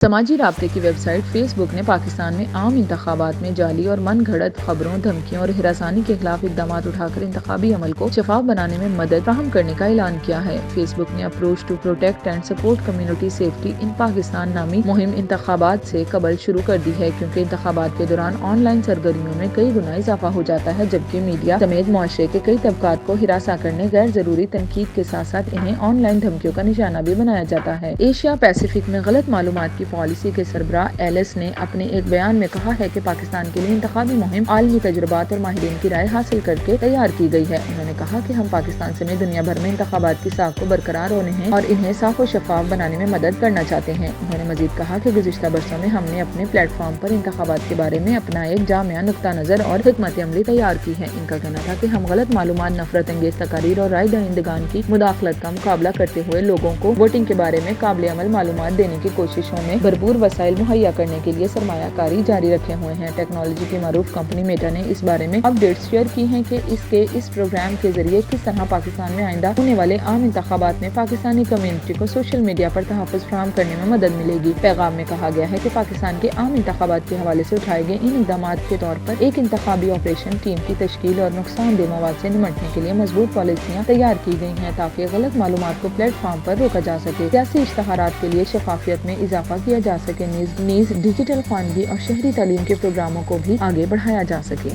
سماجی رابطے کی ویب سائٹ فیس بک نے پاکستان میں عام انتخابات میں جعلی اور من گھڑت خبروں، دھمکیوں اور ہراسانی کے خلاف اقدامات اٹھا کر انتخابی عمل کو شفاف بنانے میں مدد فراہم کرنے کا اعلان کیا ہے۔ فیس بک نے approach to protect and support community safety in Pakistan نامی مہم انتخابات سے قبل شروع کر دی ہے، کیونکہ انتخابات کے دوران آن لائن سرگرمیوں میں کئی گنا اضافہ ہو جاتا ہے، جبکہ میڈیا سمیت معاشرے کے کئی طبقات کو ہراساں کرنے، غیر ضروری تنقید کے ساتھ ساتھ انہیں آن لائن دھمکیوں کا نشانہ بھی بنایا جاتا ہے۔ ایشیا پیسیفک میں غلط معلومات کی پالیسی کے سربراہ ایلس نے اپنے ایک بیان میں کہا ہے کہ پاکستان کے لیے انتخابی مہم عالمی تجربات اور ماہرین کی رائے حاصل کر کے تیار کی گئی ہے۔ انہوں نے کہا کہ ہم پاکستان سمیت دنیا بھر میں انتخابات کی ساکھ کو برقرار ہونے اور انہیں صاف و شفاف بنانے میں مدد کرنا چاہتے ہیں۔ انہوں نے مزید کہا کہ گزشتہ برسوں میں ہم نے اپنے پلیٹ فارم پر انتخابات کے بارے میں اپنا ایک جامع نقطہ نظر اور حکمت عملی تیار کی ہے۔ ان کا کہنا تھا کہ ہم غلط معلومات، نفرت انگیز تقاریر اور رائے دہندگان کی مداخلت کا مقابلہ کرتے ہوئے لوگوں کو ووٹنگ کے بارے میں قابل عمل معلومات دینے کی کوششوں میں بھرپور وسائل مہیا کرنے کے لیے سرمایہ کاری جاری رکھے ہوئے ہیں۔ ٹیکنالوجی کی معروف کمپنی میٹا نے اس بارے میں اپ ڈیٹس شیئر کی ہیں کہ اس پروگرام کے ذریعے کس طرح پاکستان میں آئندہ ہونے والے عام انتخابات میں پاکستانی کمیونٹی کو سوشل میڈیا پر تحفظ فراہم کرنے میں مدد ملے گی۔ پیغام میں کہا گیا ہے کہ پاکستان کے عام انتخابات کے حوالے سے اٹھائے گئے ان اقدامات کے طور پر ایک انتخابی آپریشن ٹیم کی تشکیل اور نقصان دہ مواد سے نمٹنے کے لیے مضبوط پالیسیاں تیار کی گئی ہیں تاکہ غلط معلومات کو پلیٹ فارم پر روکا جا سکے، سیاسی اشتہارات کے لیے شفافیت میں اضافہ کیا جا سکے، نیز ڈیجیٹل خواندگی اور شہری تعلیم کے پروگراموں کو بھی آگے بڑھایا جا سکے۔